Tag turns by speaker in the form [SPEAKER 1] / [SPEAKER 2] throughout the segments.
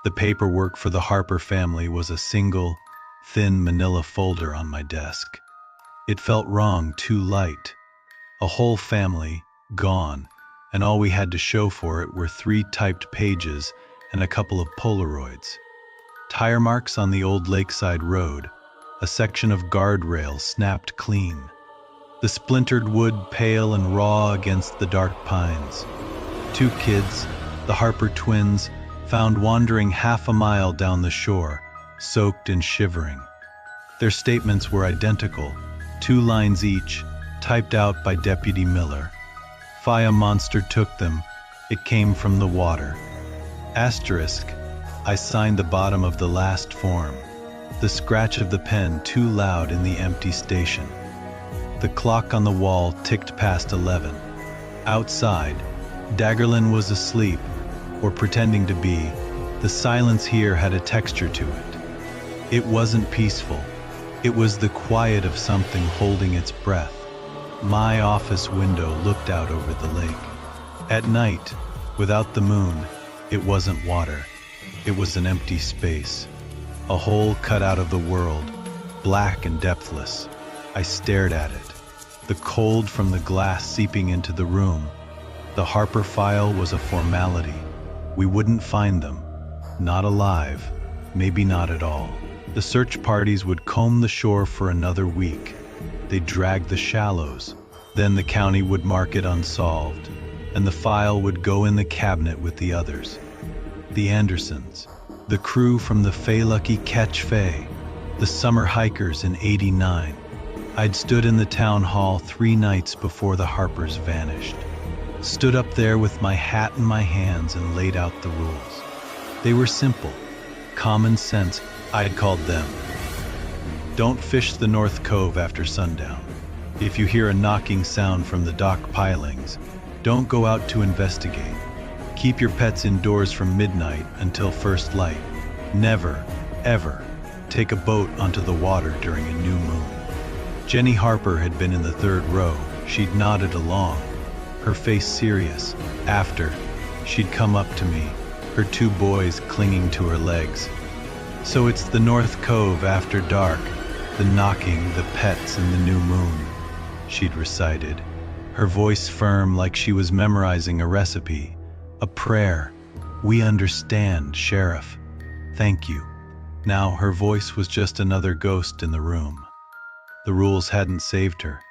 [SPEAKER 1] The paperwork for the Harper family was a single, thin manila folder on my desk. It felt wrong, too light. A whole family, gone, and all we had to show for it were 3 typed pages and a couple of Polaroids. Tire marks on the old lakeside road, a section of guardrail snapped clean. The splintered wood pale and raw against the dark pines. 2 kids, the Harper twins, found wandering half a mile down the shore, soaked and shivering. Their statements were identical, 2 lines each, typed out by Deputy Miller. Fire monster took them, it came from the water. Asterisk, I signed the bottom of the last form, the scratch of the pen too loud in the empty station. The clock on the wall ticked past 11. Outside, Daggerlin was asleep, or pretending to be. The silence here had a texture to it. It wasn't peaceful. It was the quiet of something holding its breath. My office window looked out over the lake. At night, without the moon, it wasn't water. It was an empty space. A hole cut out of the world, black and depthless. I stared at it. The cold from the glass seeping into the room. The Harper file was a formality. We wouldn't find them. Not alive. Maybe not at all. The search parties would comb the shore for another week. They'd drag the shallows. Then the county would mark it unsolved, and the file would go in the cabinet with the others. The Andersons, the crew from the Fay Lucky Catch Fay, the summer hikers in '89. I'd stood in the town hall 3 nights before the Harpers vanished. Stood up there with my hat in my hands and laid out the rules. They were simple, common sense, I'd called them. Don't fish the North Cove after sundown. If you hear a knocking sound from the dock pilings, don't go out to investigate. Keep your pets indoors from midnight until first light. Never, ever, take a boat onto the water during a new moon. Jenny Harper had been in the 3rd row. She'd nodded along, her face serious. After, she'd come up to me, her 2 boys clinging to her legs. So it's the North Cove after dark, the knocking, the pets, and the new moon, she'd recited, her voice firm like she was memorizing a recipe, a prayer. We understand, Sheriff. Thank you. Now her voice was just another ghost in the room. The rules hadn't saved her.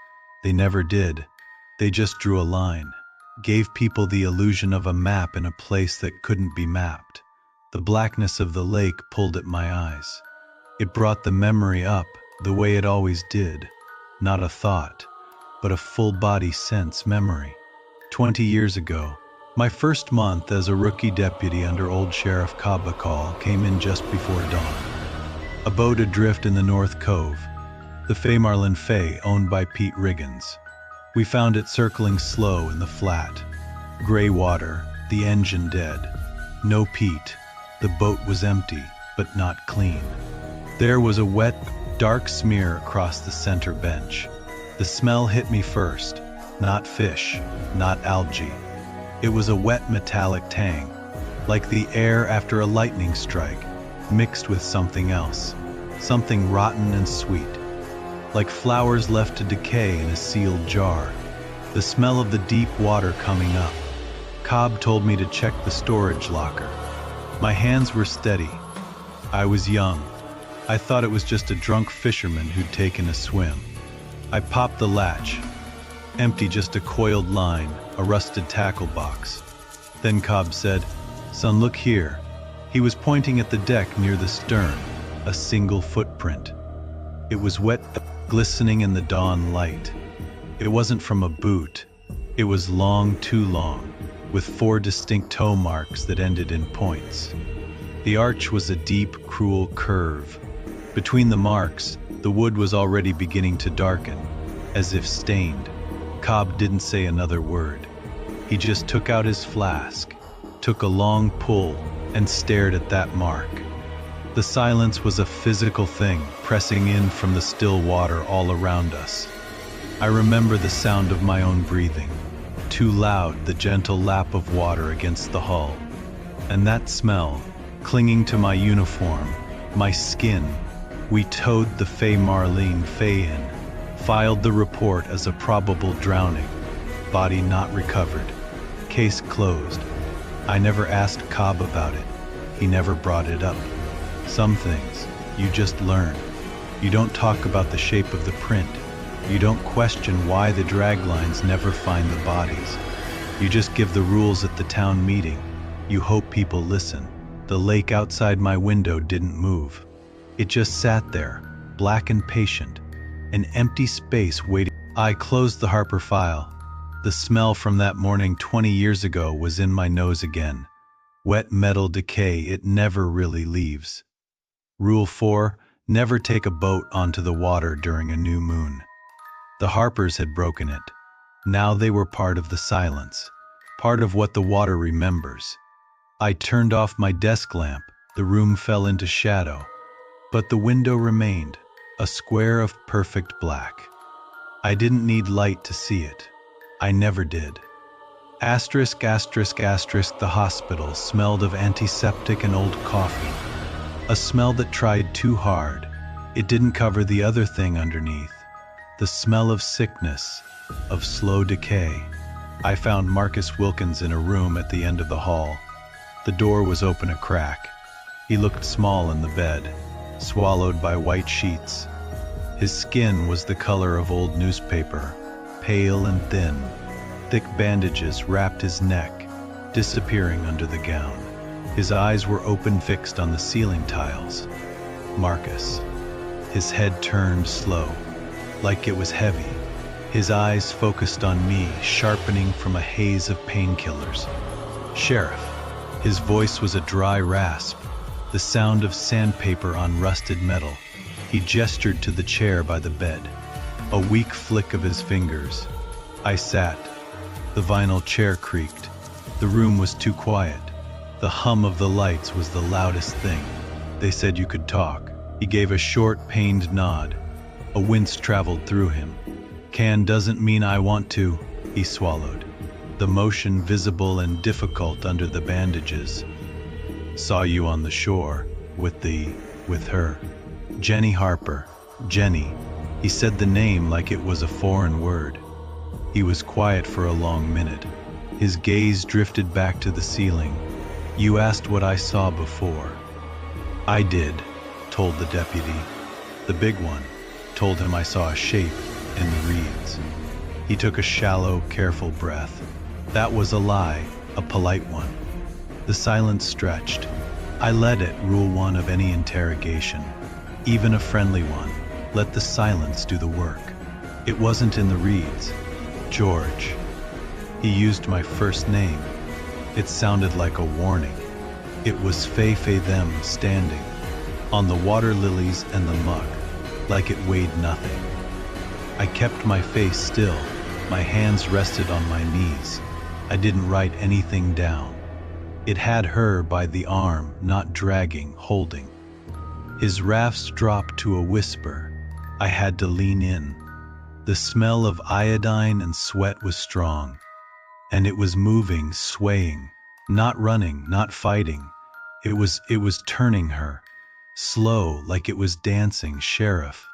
[SPEAKER 1] They never did. They just drew a line, gave people the illusion of a map in a place that couldn't be mapped. The blackness of the lake pulled at my eyes. It brought the memory up the way it always did. Not a thought, but a full-body sense memory. 20 years ago, my first month as a rookie deputy under old Sheriff Cobb call came in just before dawn. A boat adrift in the North Cove, the Faymarlin Fay owned by Pete Riggins. We found it circling slow in the flat. Gray water, the engine dead. No Pete. The boat was empty, but not clean. There was a wet, dark smear across the center bench. The smell hit me first. Not fish, not algae. It was a wet metallic tang, like the air after a lightning strike, mixed with something else, something rotten and sweet, like flowers left to decay in a sealed jar. The smell of the deep water coming up. Cobb told me to check the storage locker. My hands were steady. I was young. I thought it was just a drunk fisherman who'd taken a swim. I popped the latch. Empty, just a coiled line, a rusted tackle box. Then Cobb said, "Son, look here." He was pointing at the deck near the stern, a single footprint. It was wet, glistening in the dawn light. It wasn't from a boot. It was long, too long, with 4 distinct toe marks that ended in points. The arch was a deep, cruel curve. Between the marks, the wood was already beginning to darken, as if stained. Cobb didn't say another word. He just took out his flask, took a long pull, and stared at that mark. The silence was a physical thing, pressing in from the still water all around us. I remember the sound of my own breathing, too loud, the gentle lap of water against the hull. And that smell, clinging to my uniform, my skin. We towed the Faye Marlene Faye in, filed the report as a probable drowning, body not recovered, case closed. I never asked Cobb about it. He never brought it up. Some things, you just learn. You don't talk about the shape of the print. You don't question why the drag lines never find the bodies. You just give the rules at the town meeting. You hope people listen. The lake outside my window didn't move. It just sat there, black and patient, an empty space waiting. I closed the Harper file. The smell from that morning 20 years ago was in my nose again. Wet metal decay, it never really leaves. Rule 4, never take a boat onto the water during a new moon. The Harpers had broken it. Now they were part of the silence, part of what the water remembers. I turned off my desk lamp. The room fell into shadow, but the window remained, a square of perfect black. I didn't need light to see it. I never did. Asterisk, asterisk, asterisk, the hospital smelled of antiseptic and old coffee. A smell that tried too hard. It didn't cover the other thing underneath. The smell of sickness, of slow decay. I found Marcus Wilkins in a room at the end of the hall. The door was open a crack. He looked small in the bed, swallowed by white sheets. His skin was the color of old newspaper, pale and thin. Thick bandages wrapped his neck, disappearing under the gown. His eyes were open, fixed on the ceiling tiles. Marcus. His head turned slow, like it was heavy. His eyes focused on me, sharpening from a haze of painkillers. Sheriff. His voice was a dry rasp, the sound of sandpaper on rusted metal. He gestured to the chair by the bed. A weak flick of his fingers. I sat. The vinyl chair creaked. The room was too quiet. The hum of the lights was the loudest thing. They said you could talk. He gave a short, pained nod. A wince traveled through him. Can doesn't mean I want to, he swallowed. The motion visible and difficult under the bandages. Saw you on the shore, with her. Jenny Harper. Jenny. He said the name like it was a foreign word. He was quiet for a long minute. His gaze drifted back to the ceiling. You asked what I saw before. I did, told the deputy. The big one. Told him I saw a shape in the reeds. He took a shallow, careful breath. That was a lie, a polite one. The silence stretched. I let it, rule 1 of any interrogation, even a friendly one. Let the silence do the work. It wasn't in the reeds. George. He used my first name. It sounded like a warning. It was Fay them standing on the water lilies and the muck, like it weighed nothing. I kept my face still. My hands rested on my knees. I didn't write anything down. It had her by the arm, not dragging, holding. His rafts dropped to a whisper. I had to lean in. The smell of iodine and sweat was strong, and it was moving, swaying, not running, not fighting. It was turning her, slow, like it was dancing, Sheriff.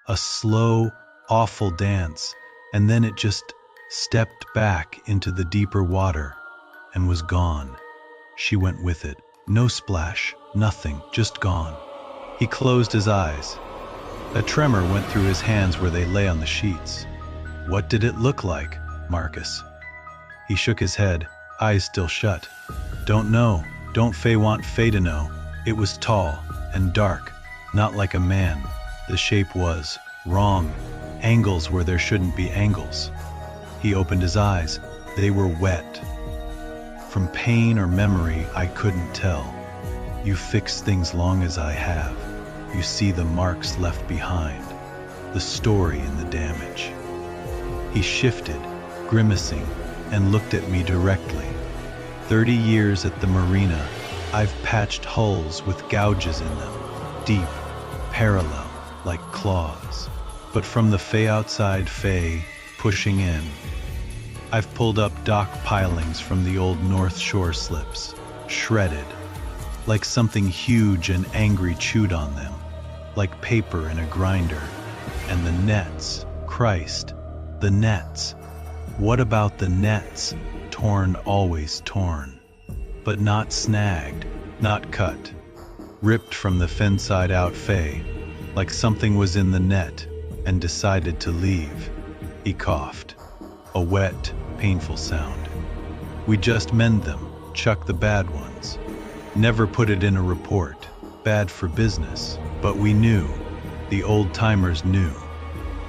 [SPEAKER 1] A slow, awful dance, and then it just stepped back into the deeper water and was gone. She went with it. No splash, nothing, just gone. He closed his eyes. A tremor went through his hands where they lay on the sheets. What did it look like, Marcus? He shook his head, eyes still shut. Don't know. Don't want Faye to know. It was tall and dark, not like a man. The shape was wrong, angles where there shouldn't be angles. He opened his eyes. They were wet. From pain or memory, I couldn't tell. You fix things long as I have. You see the marks left behind, the story in the damage. He shifted, grimacing, and looked at me directly. 30 years at the marina, I've patched hulls with gouges in them, deep, parallel, like claws. But from the Fay outside Fay, pushing in, I've pulled up dock pilings from the old North Shore slips, shredded, like something huge and angry chewed on them, like paper in a grinder. And the nets, Christ, the nets. What about the nets? Torn, always torn. But not snagged, not cut. Ripped from the fin side out, Faye, like something was in the net and decided to leave. He coughed. A wet, painful sound. We just mend them, chuck the bad ones. Never put it in a report. Bad for business. But we knew. The old-timers knew.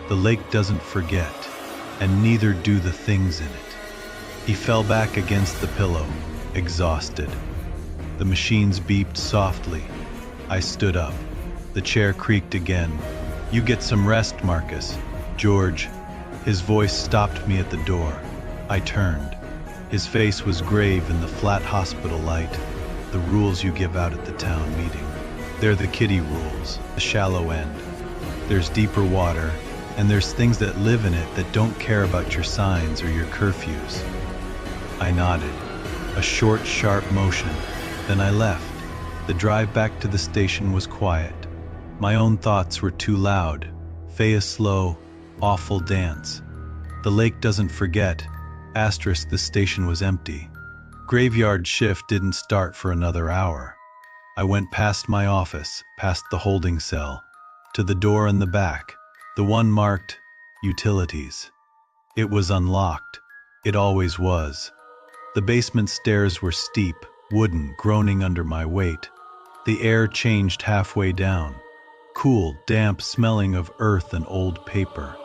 [SPEAKER 1] The lake doesn't forget, and neither do the things in it. He fell back against the pillow, exhausted. The machines beeped softly. I stood up. The chair creaked again. You get some rest, Marcus. George. His voice stopped me at the door. I turned. His face was grave in the flat hospital light. The rules you give out at the town meeting. They're the kiddie rules, the shallow end. There's deeper water, and there's things that live in it that don't care about your signs or your curfews. I nodded. A short, sharp motion. Then I left. The drive back to the station was quiet. My own thoughts were too loud. Faye a slow, awful dance. The lake doesn't forget. Asterisk, the station was empty. Graveyard shift didn't start for another hour. I went past my office, past the holding cell, to the door in the back, the one marked Utilities. It was unlocked. It always was. The basement stairs were steep, wooden, groaning under my weight. The air changed halfway down. Cool, damp, smelling of earth and old paper.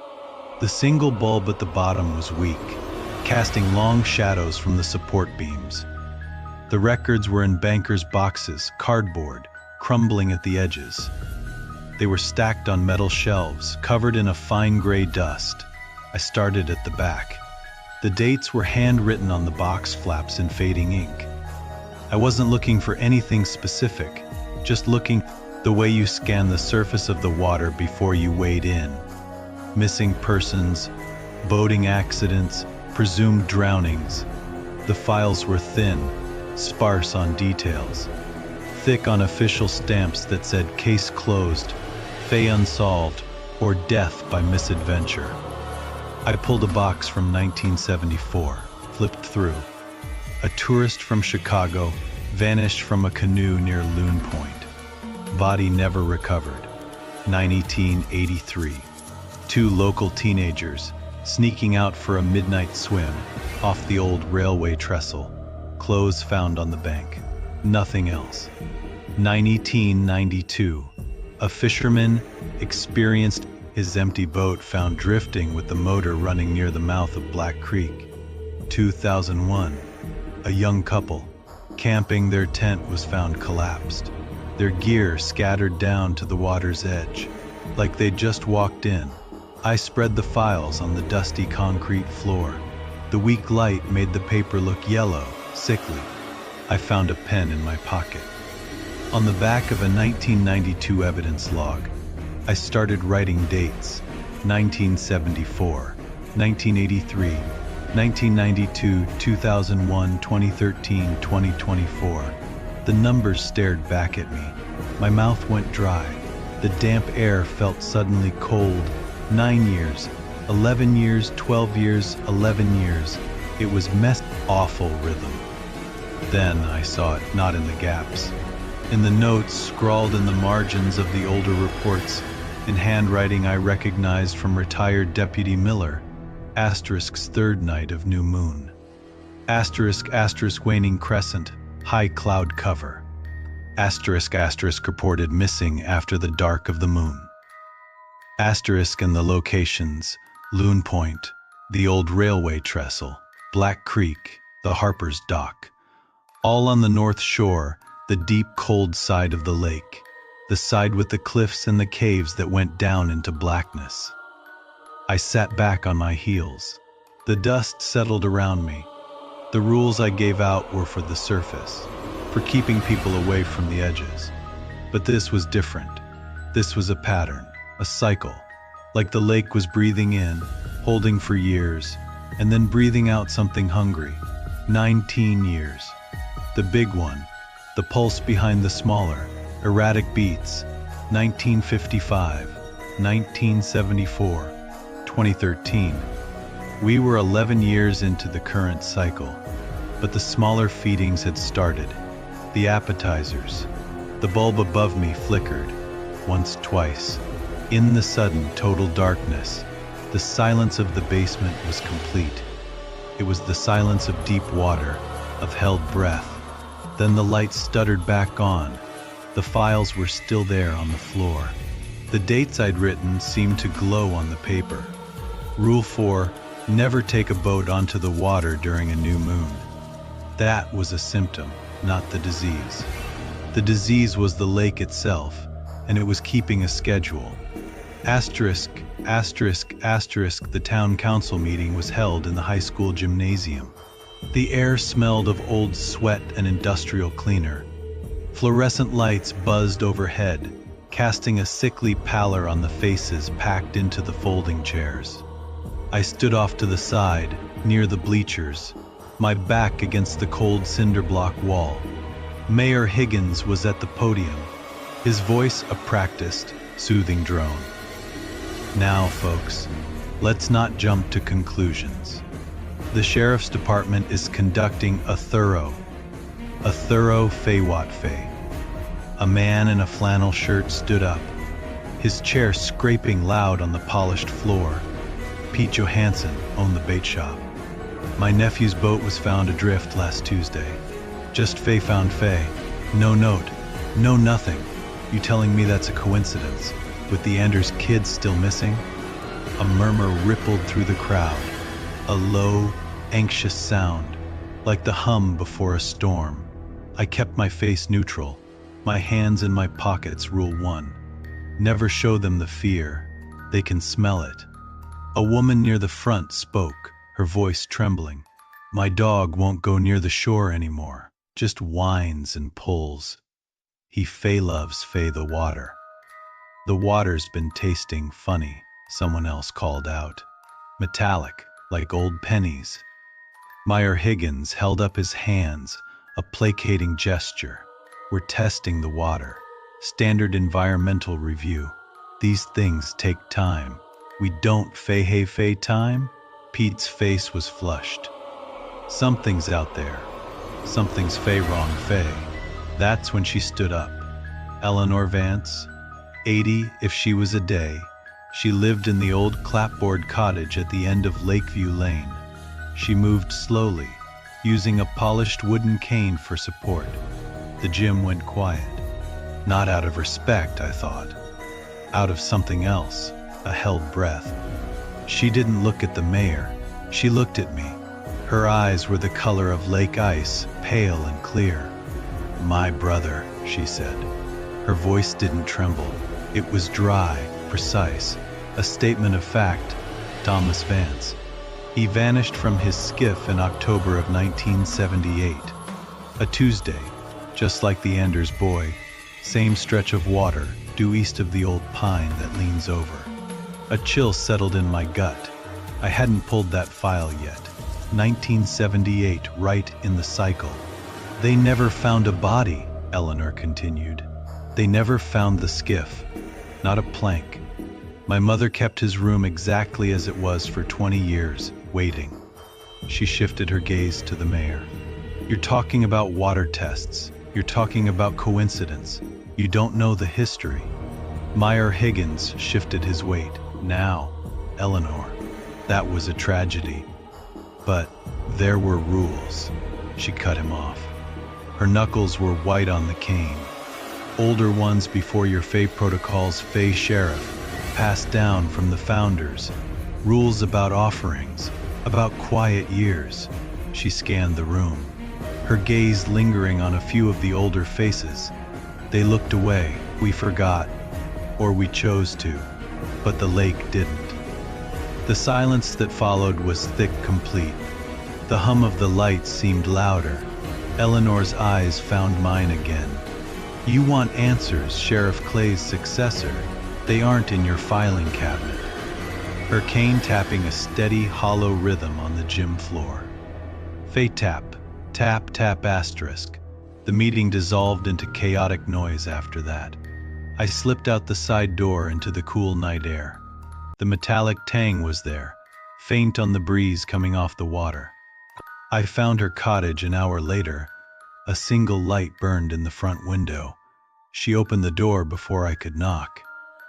[SPEAKER 1] The single bulb at the bottom was weak, casting long shadows from the support beams. The records were in bankers' boxes, cardboard, crumbling at the edges. They were stacked on metal shelves, covered in a fine gray dust. I started at the back. The dates were handwritten on the box flaps in fading ink. I wasn't looking for anything specific, just looking the way you scan the surface of the water before you wade in. Missing persons, boating accidents, presumed drownings. The files were thin, sparse on details, thick on official stamps that said case closed, Faye unsolved, or death by misadventure. I pulled a box from 1974, flipped through. A tourist from Chicago vanished from a canoe near Loon Point. Body never recovered. 1983. 2 local teenagers sneaking out for a midnight swim off the old railway trestle. Clothes found on the bank. Nothing else. 1992. A fisherman experienced his empty boat found drifting with the motor running near the mouth of Black Creek. 2001. A young couple camping, their tent was found collapsed. Their gear scattered down to the water's edge, like they'd just walked in. I spread the files on the dusty concrete floor. The weak light made the paper look yellow, sickly. I found a pen in my pocket. On the back of a 1992 evidence log, I started writing dates: 1974, 1983, 1992, 2001, 2013, 2024. The numbers stared back at me. My mouth went dry. The damp air felt suddenly cold. 9 years, 11 years, 12 years, 11 years. It was messed, awful rhythm. Then I saw it, not in the gaps. In the notes scrawled in the margins of the older reports, in handwriting I recognized from retired Deputy Miller, asterisk's third night of new moon. Asterisk, asterisk, waning crescent, high cloud cover. Asterisk, asterisk, reported missing after the dark of the moon. Asterisk, and the locations: Loon Point, the old railway trestle, Black Creek, the Harper's Dock. All on the north shore, the deep cold side of the lake, the side with the cliffs and the caves that went down into blackness. I sat back on my heels. The dust settled around me. The rules I gave out were for the surface, for keeping people away from the edges. But this was different. This was a pattern, a cycle, like the lake was breathing in, holding for years, and then breathing out something hungry. 19 years. The big one, the pulse behind the smaller, erratic beats. 1955, 1974, 2013. We were 11 years into the current cycle, but the smaller feedings had started. The appetizers. The bulb above me flickered, once, twice. In the sudden, total darkness, the silence of the basement was complete. It was the silence of deep water, of held breath. Then the light stuttered back on. The files were still there on the floor. The dates I'd written seemed to glow on the paper. Rule 4, never take a boat onto the water during a new moon. That was a symptom, not the disease. The disease was the lake itself, and it was keeping a schedule. Asterisk, asterisk, asterisk, the town council meeting was held in the high school gymnasium. The air smelled of old sweat and industrial cleaner. Fluorescent lights buzzed overhead, casting a sickly pallor on the faces packed into the folding chairs. I stood off to the side, near the bleachers, my back against the cold cinder block wall. Mayor Higgins was at the podium, his voice a practiced, soothing drone. Now, folks, let's not jump to conclusions. The sheriff's department is conducting a thorough fay-wat-fay. A man in a flannel shirt stood up, his chair scraping loud on the polished floor. Pete Johansson owned the bait shop. My nephew's boat was found adrift last Tuesday. Just Fay found Fay. No note, no nothing. You telling me that's a coincidence, with the Anders kids still missing? A murmur rippled through the crowd, a low, anxious sound, like the hum before a storm. I kept my face neutral, my hands in my pockets. Rule 1. Never show them the fear. They can smell it. A woman near the front spoke, her voice trembling. My dog won't go near the shore anymore, just whines and pulls. He Fay loves Fay the water. The water's been tasting funny, someone else called out. Metallic, like old pennies. Mayor Higgins held up his hands, a placating gesture. We're testing the water. Standard environmental review. These things take time. We don't Fay time? Pete's face was flushed. Something's out there. Something's Fay wrong Fay. That's when she stood up. Eleanor Vance, 80 if she was a day. She lived in the old clapboard cottage at the end of Lakeview Lane. She moved slowly, using a polished wooden cane for support. The gym went quiet. Not out of respect, I thought. Out of something else, a held breath. She didn't look at the mayor. She looked at me. Her eyes were the color of lake ice, pale and clear. My brother, she said. Her voice didn't tremble. It was dry, precise, a statement of fact. Thomas Vance. He vanished from his skiff in October of 1978. A Tuesday, just like the Anders boy. Same stretch of water, due east of the old pine that leans over. A chill settled in my gut. I hadn't pulled that file yet. 1978, right in the cycle. They never found a body, Eleanor continued. They never found the skiff. Not a plank. My mother kept his room exactly as it was for 20 years, waiting. She shifted her gaze to the mayor. You're talking about water tests. You're talking about coincidence. You don't know the history. Mayor Higgins shifted his weight. Now, Eleanor, that was a tragedy. But there were rules. She cut him off. Her knuckles were white on the cane. Older ones before your Fay protocols, Fay sheriff, passed down from the founders. Rules about offerings, about quiet years. She scanned the room, her gaze lingering on a few of the older faces. They looked away. We forgot, or we chose to, but the lake didn't. The silence that followed was thick, complete. The hum of the lights seemed louder. Eleanor's eyes found mine again. You want answers, Sheriff Clay's successor. They aren't in your filing cabinet. Her cane tapping a steady, hollow rhythm on the gym floor. Fay tap, tap, tap, asterisk. The meeting dissolved into chaotic noise after that. I slipped out the side door into the cool night air. The metallic tang was there, faint on the breeze coming off the water. I found her cottage an hour later. A single light burned in the front window. She opened the door before I could knock.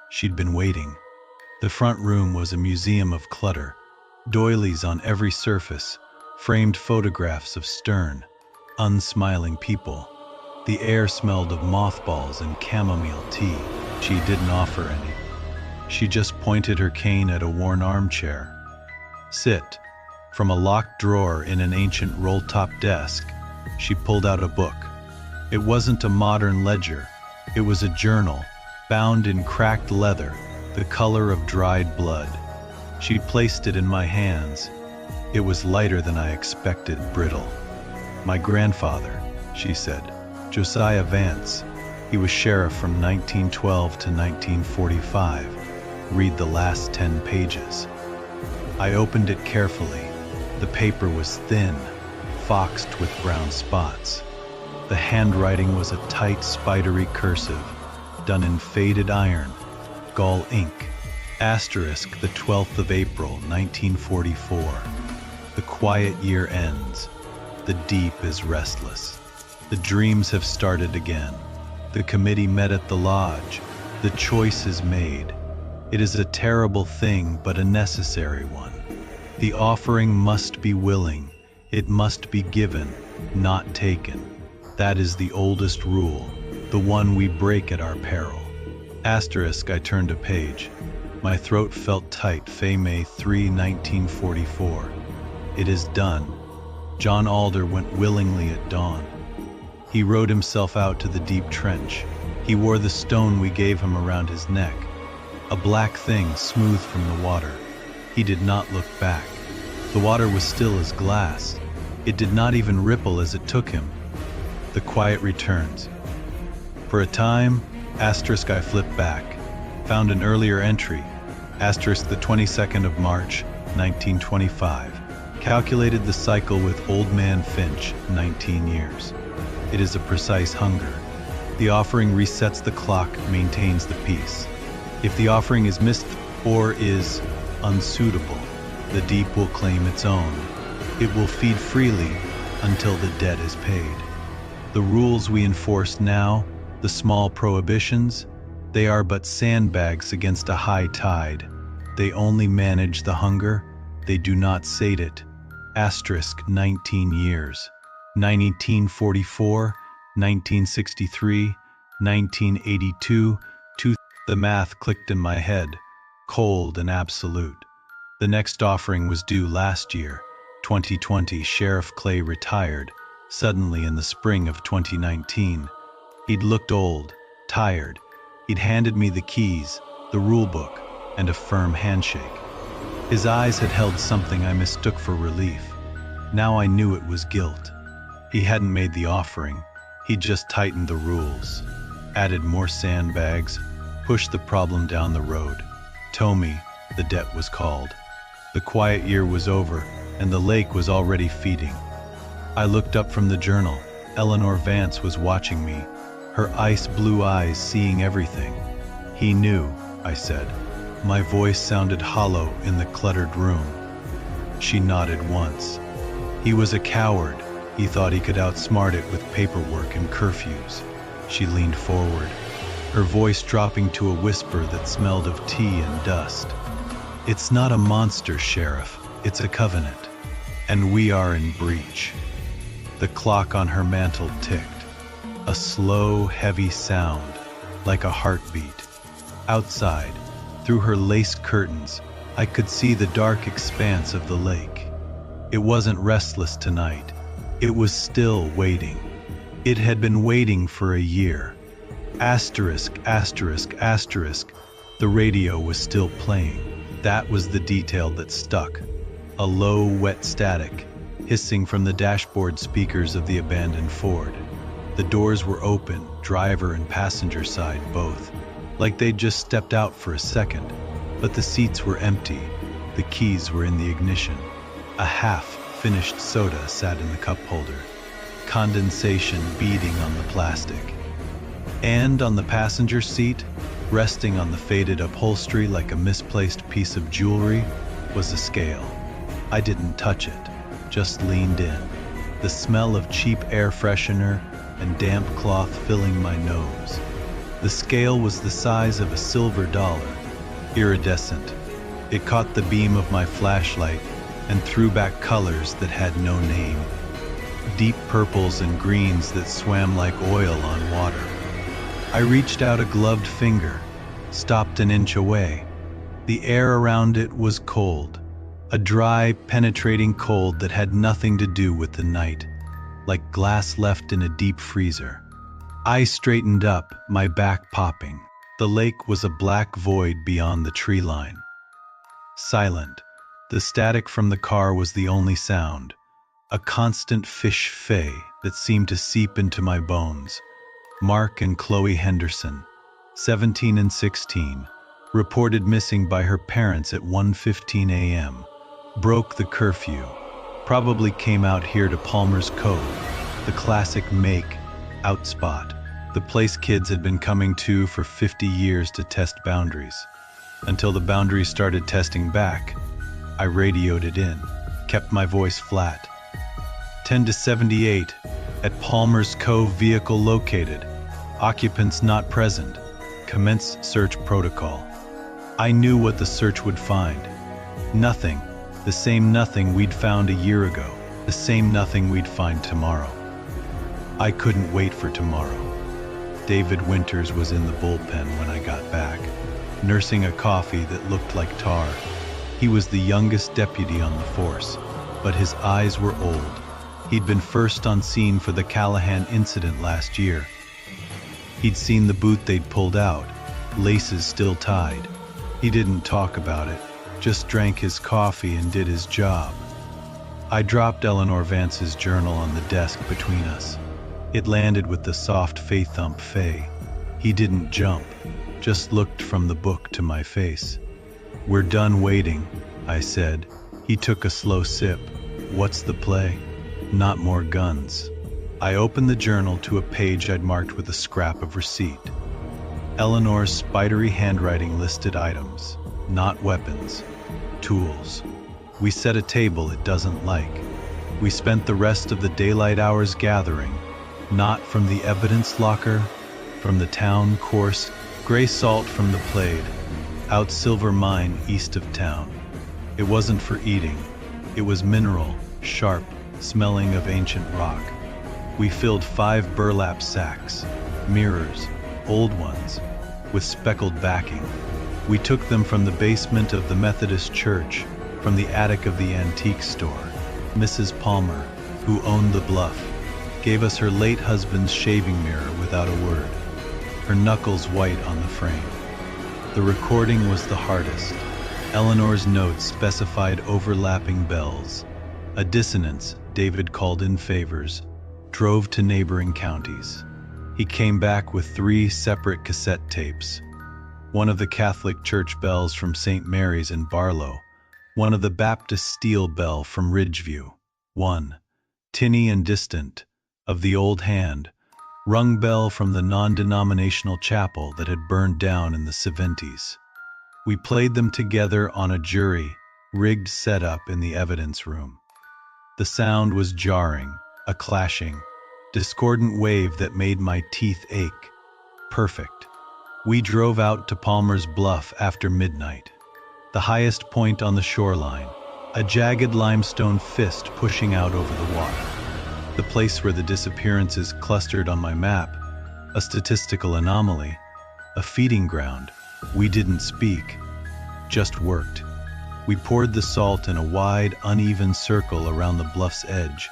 [SPEAKER 1] She'd been waiting. The front room was a museum of clutter, doilies on every surface, framed photographs of stern, unsmiling people. The air smelled of mothballs and chamomile tea. She didn't offer any. She just pointed her cane at a worn armchair. Sit. From a locked drawer in an ancient roll-top desk, she pulled out a book. It wasn't a modern ledger. It was a journal, bound in cracked leather, the color of dried blood. She placed it in my hands. It was lighter than I expected, brittle. My grandfather, she said, Josiah Vance. He was sheriff from 1912 to 1945. Read the last 10 pages. I opened it carefully. The paper was thin, foxed with brown spots. The handwriting was a tight, spidery cursive, done in faded iron, gall ink. Asterisk, the 12th of April, 1944. The quiet year ends. The deep is restless. The dreams have started again. The committee met at the lodge. The choice is made. It is a terrible thing, but a necessary one. The offering must be willing. It must be given, not taken. That is the oldest rule, the one we break at our peril. Asterisk, I turned a page. My throat felt tight. May 3, 1944. It is done. John Alder went willingly at dawn. He rowed himself out to the deep trench. He wore the stone we gave him around his neck, a black thing smooth from the water. He did not look back. The water was still as glass. It did not even ripple as it took him. The quiet returns. For a time, asterisk, I flipped back, found an earlier entry, asterisk, the 22nd of March, 1925. Calculated the cycle with Old Man Finch, 19 years. It is a precise hunger. The offering resets the clock, maintains the peace. If the offering is missed or is unsuitable, the deep will claim its own. It will feed freely until the debt is paid. The rules we enforce now, the small prohibitions, they are but sandbags against a high tide. They only manage the hunger, they do not sate it. Asterisk, 19 years. 1944, 1963, 1982, the math clicked in my head, cold and absolute. The next offering was due last year, 2020. Sheriff Clay retired, suddenly in the spring of 2019. He'd looked old, tired. He'd handed me the keys, the rule book, and a firm handshake. His eyes had held something I mistook for relief. Now I knew it was guilt. He hadn't made the offering. He'd just tightened the rules, added more sandbags, pushed the problem down the road. Tommy, the debt was called. The quiet year was over, and the lake was already feeding. I looked up from the journal. Eleanor Vance was watching me, her ice blue eyes seeing everything. He knew, I said. My voice sounded hollow in the cluttered room. She nodded once. He was a coward. He thought he could outsmart it with paperwork and curfews. She leaned forward, her voice dropping to a whisper that smelled of tea and dust. It's not a monster, Sheriff. It's a covenant. And we are in breach. The clock on her mantel ticked. A slow, heavy sound, like a heartbeat. Outside, through her lace curtains, I could see the dark expanse of the lake. It wasn't restless tonight. It was still waiting. It had been waiting for a year. Asterisk, asterisk, asterisk. The radio was still playing. That was the detail that stuck. A low, wet static, hissing from the dashboard speakers of the abandoned Ford. The doors were open, driver and passenger side both, like they'd just stepped out for a second. But the seats were empty. The keys were in the ignition. A half-finished soda sat in the cup holder. condensation beading on the plastic. And on the passenger seat, resting on the faded upholstery like a misplaced piece of jewelry, was a scale. I didn't touch it, just leaned in, the smell of cheap air freshener and damp cloth filling my nose. The scale was the size of a silver dollar, iridescent. It caught the beam of my flashlight and threw back colors that had no name. Deep purples and greens that swam like oil on water. I reached out a gloved finger, stopped an inch away. The air around it was cold, a dry, penetrating cold that had nothing to do with the night, like glass left in a deep freezer. I straightened up, my back popping. The lake was a black void beyond the tree line. Silent. The static from the car was the only sound, a constant fish fey that seemed to seep into my bones. Mark and Chloe Henderson, 17 and 16, reported missing by her parents at 1:15 a.m. Broke the curfew. Probably came out here to Palmer's Cove, the classic make out spot, the place kids had been coming to for 50 years to test boundaries. Until the boundaries started testing back, I radioed it in, kept my voice flat. 10 to 78, at Palmer's Cove, vehicle located, occupants not present, commence search protocol. I knew what the search would find. Nothing, the same nothing we'd found a year ago, the same nothing we'd find tomorrow. I couldn't wait for tomorrow. David Winters was in the bullpen when I got back, nursing a coffee that looked like tar. He was the youngest deputy on the force, but his eyes were old. He'd been first on scene for the Callahan incident last year. He'd seen the boot they'd pulled out, laces still tied. He didn't talk about it, just drank his coffee and did his job. I dropped Eleanor Vance's journal on the desk between us. It landed with the soft thump Faye. He didn't jump, just looked from the book to my face. "We're done waiting," I said. He took a slow sip. "What's the play?" "Not more guns." I opened the journal to a page I'd marked with a scrap of receipt. Eleanor's spidery handwriting listed items, not weapons, tools. We set a table it doesn't like. We spent the rest of the daylight hours gathering, not from the evidence locker, from the town course, gray salt from the Plade, out Silver Mine east of town. It wasn't for eating. It was mineral, sharp, smelling of ancient rock. We filled 5 burlap sacks, mirrors, old ones, with speckled backing. We took them from the basement of the Methodist church, from the attic of the antique store. Mrs. Palmer, who owned the bluff, gave us her late husband's shaving mirror without a word, her knuckles white on the frame. The recording was the hardest. Eleanor's notes specified overlapping bells. A dissonance David called in favors, drove to neighboring counties. He came back with 3 separate cassette tapes. One of the Catholic church bells from St. Mary's in Barlow, one of the Baptist steel bell from Ridgeview, one, tinny and distant, of the Old Hand, rung bell from the non-denominational chapel that had burned down in the 70s. We played them together on a jury-rigged setup in the evidence room. The sound was jarring, a clashing, discordant wave that made my teeth ache. Perfect. We drove out to Palmer's Bluff after midnight, the highest point on the shoreline, a jagged limestone fist pushing out over the water. The place where the disappearances clustered on my map, a statistical anomaly, a feeding ground. We didn't speak, just worked. We poured the salt in a wide, uneven circle around the bluff's edge.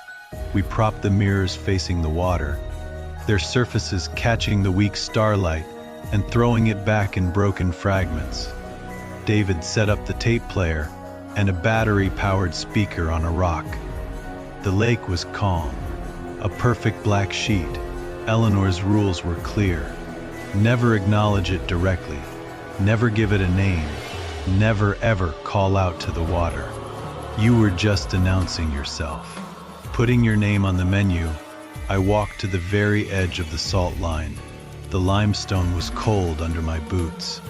[SPEAKER 1] We propped the mirrors facing the water, their surfaces catching the weak starlight and throwing it back in broken fragments. David set up the tape player and a battery-powered speaker on a rock. The lake was calm, a perfect black sheet. Eleanor's rules were clear. Never acknowledge it directly, never give it a name, never ever call out to the water. You were just announcing yourself, putting your name on the menu, I walked to the very edge of the salt line. The limestone was cold under my boots.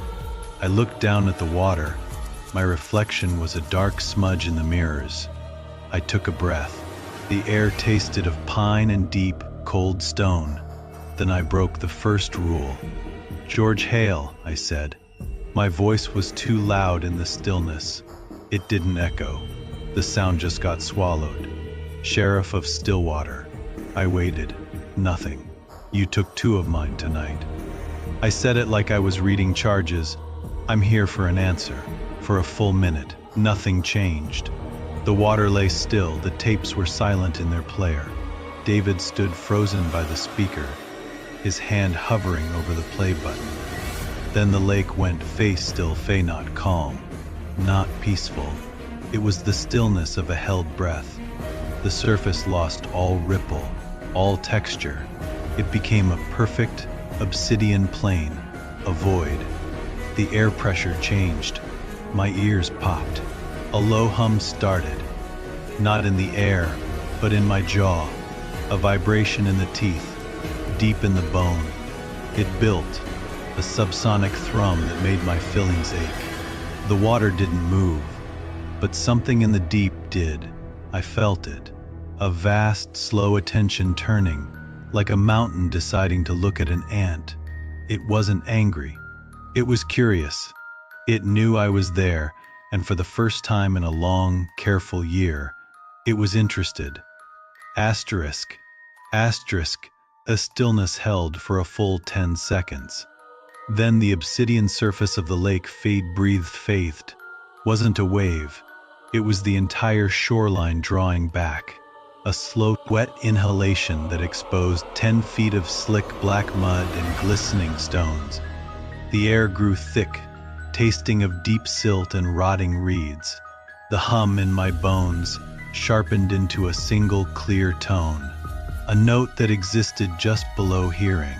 [SPEAKER 1] I looked down at the water. My reflection was a dark smudge in the mirrors. I took a breath. The air tasted of pine and deep, cold stone. Then I broke the first rule. "George Hale," I said. My voice was too loud in the stillness. It didn't echo. The sound just got swallowed. "Sheriff of Stillwater." I waited. Nothing. "You took 2 of mine tonight." I said it like I was reading charges. "I'm here for an answer." For a full minute, nothing changed. The water lay still, the tapes were silent in their player. David stood frozen by the speaker, his hand hovering over the play button. Then the lake went face still, not calm, not peaceful. It was the stillness of a held breath. The surface lost all ripple, all texture. It became a perfect obsidian plain, a void. The air pressure changed. My ears popped. A low hum started, not in the air, but in my jaw, a vibration in the teeth, deep in the bone. It built, a subsonic thrum that made my fillings ache. The water didn't move, but something in the deep did. I felt it, a vast, slow attention turning, like a mountain deciding to look at an ant. It wasn't angry. It was curious. It knew I was there, and for the first time in a long, careful year, it was interested. Asterisk, asterisk, a stillness held for a full 10 seconds. Then the obsidian surface of the lake breathed faithed. Wasn't a wave. It was the entire shoreline drawing back. A slow, wet inhalation that exposed 10 feet of slick black mud and glistening stones. The air grew thick, tasting of deep silt and rotting reeds. The hum in my bones sharpened into a single clear tone, a note that existed just below hearing.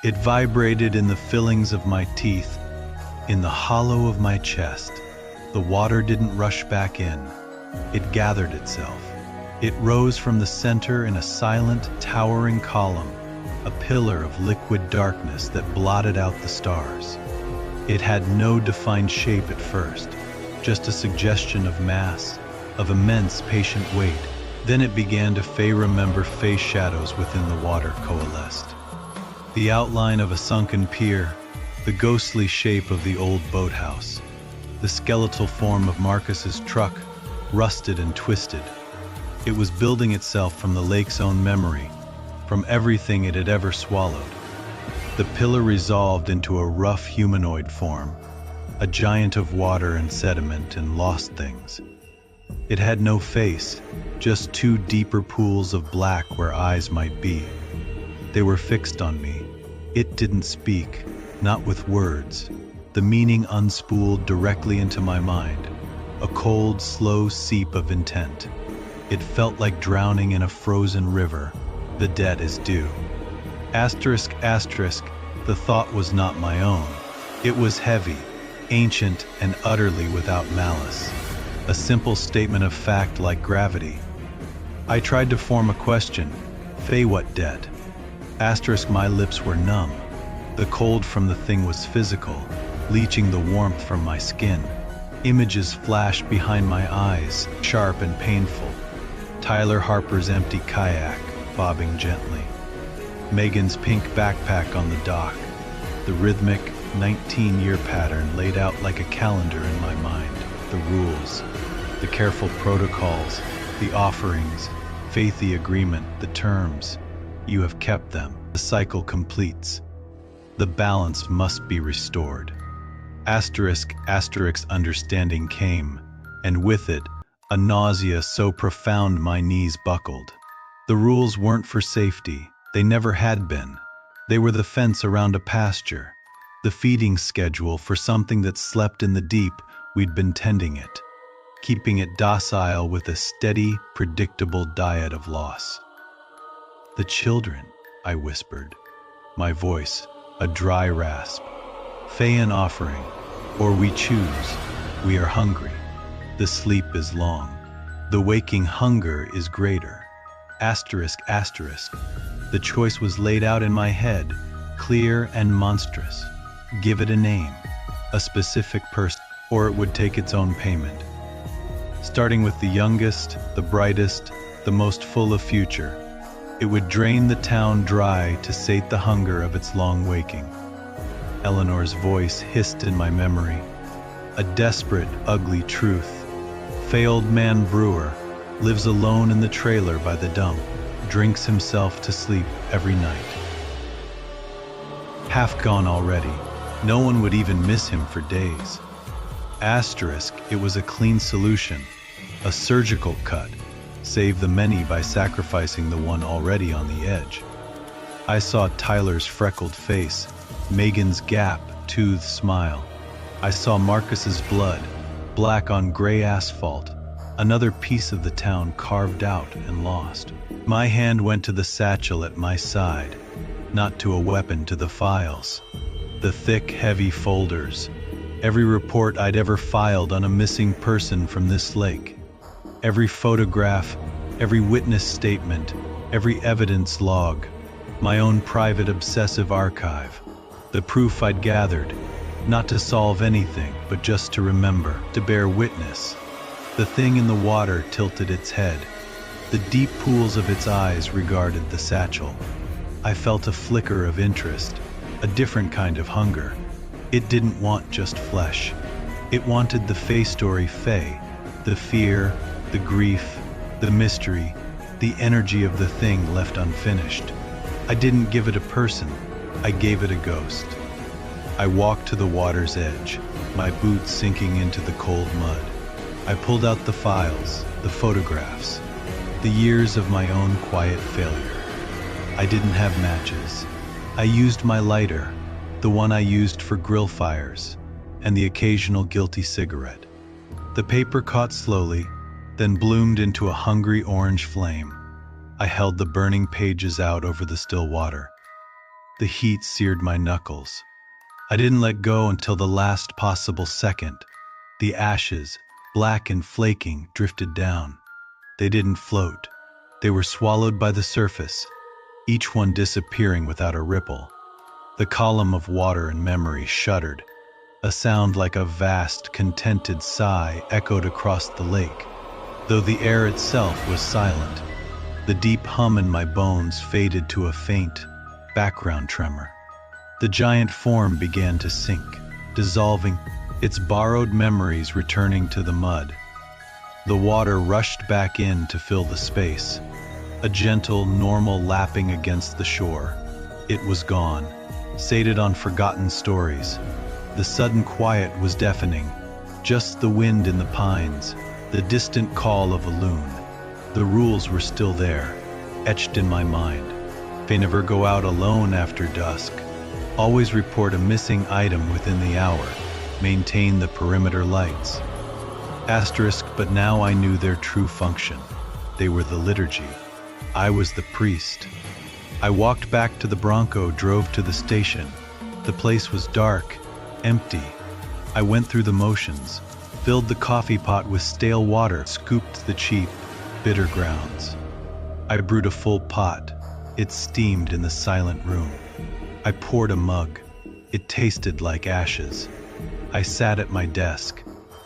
[SPEAKER 1] It vibrated in the fillings of my teeth, in the hollow of my chest. The water didn't rush back in. It gathered itself. It rose from the center in a silent, towering column, a pillar of liquid darkness that blotted out the stars. It had no defined shape at first, just a suggestion of mass, of immense patient weight. Then it began to remember face shadows within the water coalesced. The outline of a sunken pier, the ghostly shape of the old boathouse, the skeletal form of Marcus's truck, rusted and twisted. It was building itself from the lake's own memory, from everything it had ever swallowed. The pillar resolved into a rough humanoid form, a giant of water and sediment and lost things. It had no face, just 2 deeper pools of black where eyes might be. They were fixed on me. It didn't speak, not with words. The meaning unspooled directly into my mind, a cold, slow seep of intent. It felt like drowning in a frozen river. The debt is due. Asterisk, asterisk, the thought was not my own. It was heavy, ancient, and utterly without malice. A simple statement of fact like gravity. I tried to form a question. What debt? Asterisk, my lips were numb. The cold from the thing was physical, leaching the warmth from my skin. Images flashed behind my eyes, sharp and painful. Tyler Harper's empty kayak, bobbing gently. Megan's pink backpack on the dock. The rhythmic, 19-year pattern laid out like a calendar in my mind. The rules, the careful protocols, the offerings, faithy agreement, the terms. You have kept them. The cycle completes. The balance must be restored. Asterisk, asterisk, understanding came, and with it, a nausea so profound my knees buckled. The rules weren't for safety. They never had been. They were the fence around a pasture, the feeding schedule for something that slept in the deep. We'd been tending it, keeping it docile with a steady, predictable diet of loss. "The children," I whispered, my voice a dry rasp. "An offering, or we choose. We are hungry. The sleep is long. The waking hunger is greater." Asterisk, asterisk. The choice was laid out in my head, clear and monstrous. Give it a name, a specific person, or it would take its own payment. Starting with the youngest, the brightest, the most full of future, it would drain the town dry to sate the hunger of its long waking. Eleanor's voice hissed in my memory. A desperate, ugly truth. Failed man brewer, lives alone in the trailer by the dump, drinks himself to sleep every night. Half gone already, no one would even miss him for days. Asterisk, it was a clean solution, a surgical cut, save the many by sacrificing the one already on the edge. I saw Tyler's freckled face, Megan's gap-toothed smile. I saw Marcus's blood, black on gray asphalt, another piece of the town carved out and lost. My hand went to the satchel at my side, not to a weapon, to the files. The thick, heavy folders, every report I'd ever filed on a missing person from this lake. Every photograph, every witness statement, every evidence log, my own private obsessive archive, the proof I'd gathered, not to solve anything, but just to remember, to bear witness. The thing in the water tilted its head. The deep pools of its eyes regarded the satchel. I felt a flicker of interest, a different kind of hunger. It didn't want just flesh. It wanted the Faye story Faye, the fear, the grief, the mystery, the energy of the thing left unfinished. I didn't give it a person, I gave it a ghost. I walked to the water's edge, my boots sinking into the cold mud. I pulled out the files, the photographs, the years of my own quiet failure. I didn't have matches. I used my lighter, the one I used for grill fires, and the occasional guilty cigarette. The paper caught slowly, then bloomed into a hungry orange flame. I held the burning pages out over the still water. The heat seared my knuckles. I didn't let go until the last possible second. The ashes, black and flaking, drifted down. They didn't float. They were swallowed by the surface, each one disappearing without a ripple. The column of water and memory shuddered. A sound like a vast, contented sigh echoed across the lake, though the air itself was silent. The deep hum in my bones faded to a faint, background tremor. The giant form began to sink, dissolving, its borrowed memories returning to the mud. The water rushed back in to fill the space, a gentle, normal lapping against the shore. It was gone, sated on forgotten stories. The sudden quiet was deafening, just the wind in the pines, the distant call of a loon. The rules were still there, etched in my mind. They never go out alone after dusk. Always report a missing item within the hour. Maintain the perimeter lights. Asterisk, but now I knew their true function. They were the liturgy. I was the priest. I walked back to the Bronco, drove to the station. The place was dark, empty. I went through the motions, filled the coffee pot with stale water, scooped the cheap, bitter grounds. I brewed a full pot. It steamed in the silent room. I poured a mug. It tasted like ashes. I sat at my desk.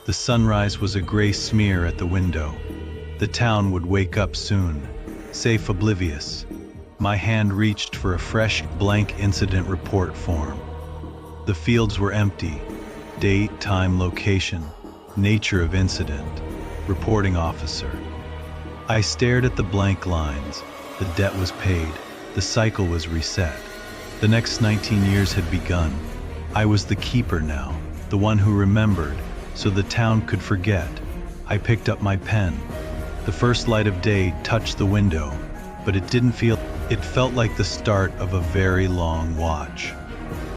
[SPEAKER 1] The sunrise was a gray smear at the window. The town would wake up soon, safe, oblivious. My hand reached for a fresh, blank incident report form. The fields were empty. Date, time, location, nature of incident, reporting officer. I stared at the blank lines. The debt was paid. The cycle was reset. The next 19 years had begun. I was the keeper now, the one who remembered, so the town could forget. I picked up my pen. The first light of day touched the window, but it didn't feel. It felt like the start of a very long watch.